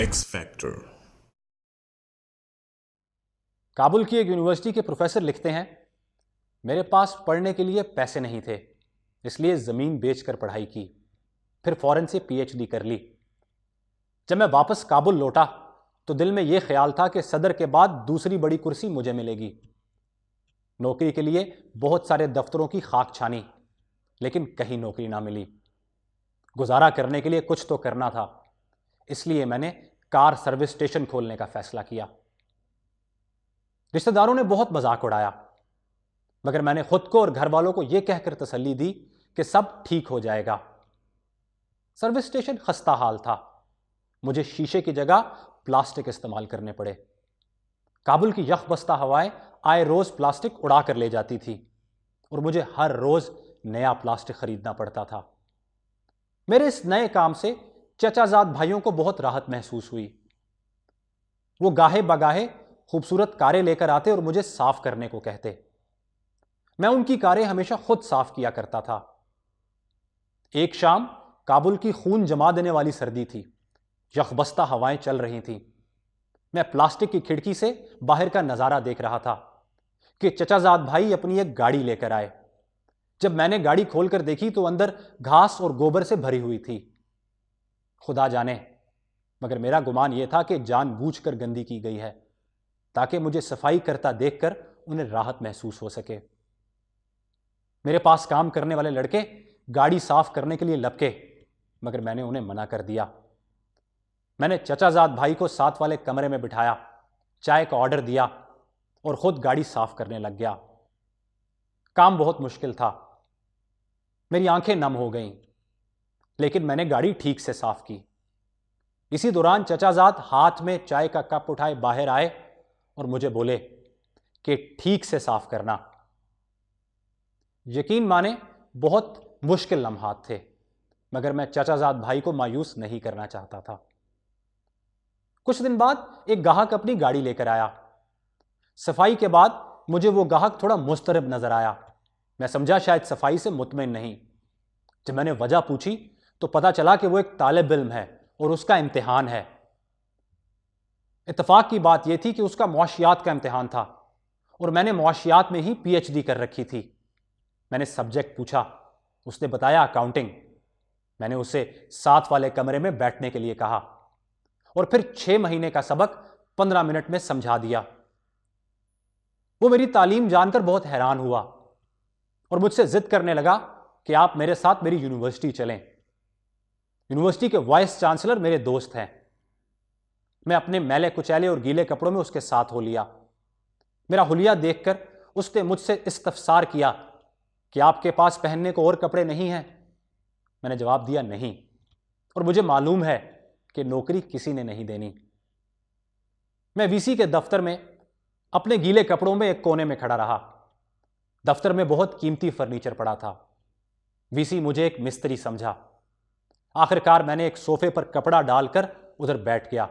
X factor. Kabul کی ایک university کے پروفیسر لکھتے ہیں، میرے پاس پڑھنے کے لیے پیسے نہیں تھے، اس لیے زمین بیچ کر پڑھائی کی، پھر فوراً سے پی ایچ ڈی کر لی۔ جب میں واپس کابل لوٹا تو دل میں یہ خیال تھا کہ صدر کے بعد دوسری بڑی کرسی مجھے ملے گی۔ نوکری کے لیے بہت سارے دفتروں کی خاک چھانی، لیکن کہیں نوکری نہ ملی۔ گزارا کرنے کے لیے کچھ تو کرنا تھا، اس لیے میں نے کار سروس اسٹیشن کھولنے کا فیصلہ کیا۔ رشتہ داروں نے بہت مذاق اڑایا، مگر میں نے خود کو اور گھر والوں کو یہ کہہ کر تسلی دی کہ سب ٹھیک ہو جائے گا۔ سروس اسٹیشن خستہ حال تھا، مجھے شیشے کی جگہ پلاسٹک استعمال کرنے پڑے۔ کابل کی یخ بستہ ہوائیں آئے روز پلاسٹک اڑا کر لے جاتی تھی اور مجھے ہر روز نیا پلاسٹک خریدنا پڑتا تھا۔ میرے اس نئے کام سے چچا زاد بھائیوں کو بہت راحت محسوس ہوئی۔ وہ گاہے بگاہے خوبصورت کاریں لے کر آتے اور مجھے صاف کرنے کو کہتے۔ میں ان کی کاریں ہمیشہ خود صاف کیا کرتا تھا۔ ایک شام کابل کی خون جما دینے والی سردی تھی، یخ بستہ ہوائیں چل رہی تھیں۔ میں پلاسٹک کی کھڑکی سے باہر کا نظارہ دیکھ رہا تھا کہ چچا زاد بھائی اپنی ایک گاڑی لے کر آئے۔ جب میں نے گاڑی کھول کر دیکھی تو اندر گھاس اور گوبر سے بھری ہوئی تھی۔ خدا جانے، مگر میرا گمان یہ تھا کہ جان بوجھ کر گندی کی گئی ہے تاکہ مجھے صفائی کرتا دیکھ کر انہیں راحت محسوس ہو سکے۔ میرے پاس کام کرنے والے لڑکے گاڑی صاف کرنے کے لیے لپکے، مگر میں نے انہیں منع کر دیا۔ میں نے چچا زاد بھائی کو ساتھ والے کمرے میں بٹھایا، چائے کا آرڈر دیا اور خود گاڑی صاف کرنے لگ گیا۔ کام بہت مشکل تھا، میری آنکھیں نم ہو گئیں، لیکن میں نے گاڑی ٹھیک سے صاف کی۔ اسی دوران چچا زاد ہاتھ میں چائے کا کپ اٹھائے باہر آئے اور مجھے بولے کہ ٹھیک سے صاف کرنا۔ یقین مانے بہت مشکل لمحات تھے، مگر میں چچا زاد بھائی کو مایوس نہیں کرنا چاہتا تھا۔ کچھ دن بعد ایک گاہک اپنی گاڑی لے کر آیا۔ صفائی کے بعد مجھے وہ گاہک تھوڑا مضطرب نظر آیا۔ میں سمجھا شاید صفائی سے مطمئن نہیں۔ جب میں نے وجہ پوچھی تو پتا چلا کہ وہ ایک طالب علم ہے اور اس کا امتحان ہے۔ اتفاق کی بات یہ تھی کہ اس کا معاشیات کا امتحان تھا اور میں نے معاشیات میں ہی پی ایچ ڈی کر رکھی تھی۔ میں نے سبجیکٹ پوچھا، اس نے بتایا اکاؤنٹنگ۔ میں نے اسے ساتھ والے کمرے میں بیٹھنے کے لیے کہا اور پھر 6 مہینے کا سبق 15 منٹ میں سمجھا دیا۔ وہ میری تعلیم جان کر بہت حیران ہوا اور مجھ سے ضد کرنے لگا کہ آپ میرے ساتھ میری یونیورسٹی چلیں۔ یونیورسٹی کے وائس چانسلر میرے دوست ہیں۔ میں اپنے میلے کچیلے اور گیلے کپڑوں میں اس کے ساتھ ہو لیا۔ میرا حلیہ دیکھ کر اس نے مجھ سے استفسار کیا کہ آپ کے پاس پہننے کو اور کپڑے نہیں ہیں؟ میں نے جواب دیا نہیں، اور مجھے معلوم ہے کہ نوکری کسی نے نہیں دینی۔ میں وی سی کے دفتر میں اپنے گیلے کپڑوں میں ایک کونے میں کھڑا رہا۔ دفتر میں بہت قیمتی فرنیچر پڑا تھا۔ وی سی مجھے ایک مستری سمجھا۔ آخر کار میں نے ایک صوفے پر کپڑا ڈال کر ادھر بیٹھ گیا۔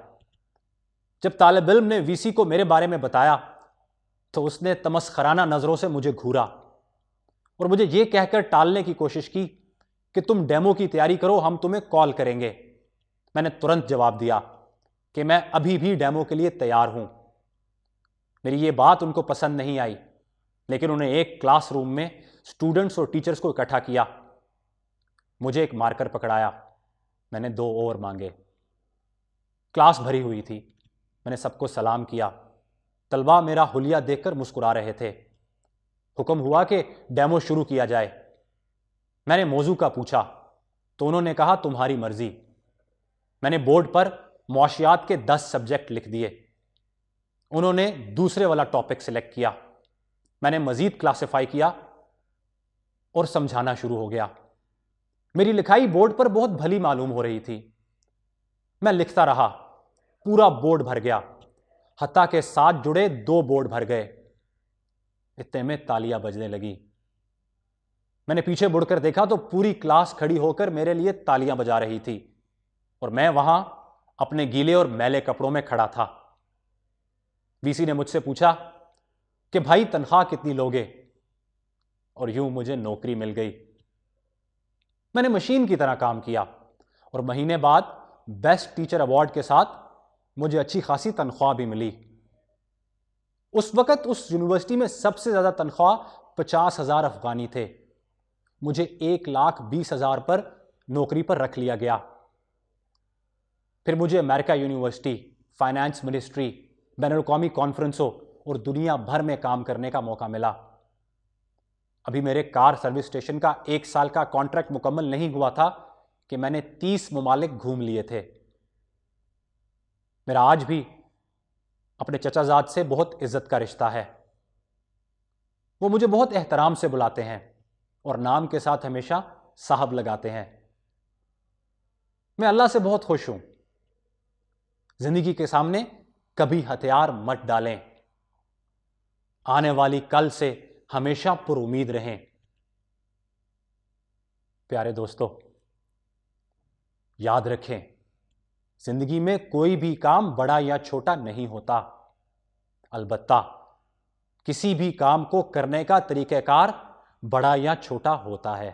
جب طالب علم نے وی سی کو میرے بارے میں بتایا تو اس نے تمسخرانہ نظروں سے مجھے گھورا اور مجھے یہ کہہ کر ٹالنے کی کوشش کی کہ تم ڈیمو کی تیاری کرو، ہم تمہیں کال کریں گے۔ میں نے ترنت جواب دیا کہ میں ابھی بھی ڈیمو کے لیے تیار ہوں۔ میری یہ بات ان کو پسند نہیں آئی، لیکن انہیں ایک کلاس روم میں اسٹوڈنٹس اور ٹیچرز کو اکٹھا کیا۔ مجھے ایک مارکر پکڑایا، میں نے 2 اور مانگے۔ کلاس بھری ہوئی تھی، میں نے سب کو سلام کیا۔ طلباء میرا حلیہ دیکھ کر مسکرا رہے تھے۔ حکم ہوا کہ ڈیمو شروع کیا جائے۔ میں نے موضوع کا پوچھا تو انہوں نے کہا تمہاری مرضی۔ میں نے بورڈ پر معاشیات کے 10 سبجیکٹ لکھ دیے۔ انہوں نے دوسرے والا ٹاپک سلیکٹ کیا۔ میں نے مزید کلاسیفائی کیا اور سمجھانا شروع ہو گیا۔ میری لکھائی بورڈ پر بہت بھلی معلوم ہو رہی تھی۔ میں لکھتا رہا، پورا بورڈ بھر گیا، حتیٰ کہ ساتھ جڑے 2 بورڈ بھر گئے۔ اتنے میں تالیاں بجنے لگی۔ میں نے پیچھے مڑ کر دیکھا تو پوری کلاس کھڑی ہو کر میرے لیے تالیاں بجا رہی تھی اور میں وہاں اپنے گیلے اور میلے کپڑوں میں کھڑا تھا۔ وی سی نے مجھ سے پوچھا کہ بھائی تنخواہ کتنی لوگے؟ اور یوں مجھے نوکری مل گئی۔ میں نے مشین کی طرح کام کیا اور مہینے بعد بیسٹ ٹیچر ایوارڈ کے ساتھ مجھے اچھی خاصی تنخواہ بھی ملی۔ اس وقت اس یونیورسٹی میں سب سے زیادہ تنخواہ 50,000 افغانی تھے۔ مجھے 1,20,000 پر نوکری پر رکھ لیا گیا۔ پھر مجھے امریکہ یونیورسٹی، فائنانس منسٹری، بین الاقوامی کانفرنسوں اور دنیا بھر میں کام کرنے کا موقع ملا۔ ابھی میرے کار سروس اسٹیشن کا 1 سال کا کانٹریکٹ مکمل نہیں ہوا تھا کہ میں نے 30 ممالک گھوم لیے تھے۔ میرا آج بھی اپنے چچا زاد سے بہت عزت کا رشتہ ہے۔ وہ مجھے بہت احترام سے بلاتے ہیں اور نام کے ساتھ ہمیشہ صاحب لگاتے ہیں۔ میں اللہ سے بہت خوش ہوں۔ زندگی کے سامنے کبھی ہتھیار مت ڈالیں۔ آنے والی کل سے ہمیشہ پر امید رہیں۔ پیارے دوستو، یاد رکھیں، زندگی میں کوئی بھی کام بڑا یا چھوٹا نہیں ہوتا۔ البتہ کسی بھی کام کو کرنے کا طریقہ کار بڑا یا چھوٹا ہوتا ہے۔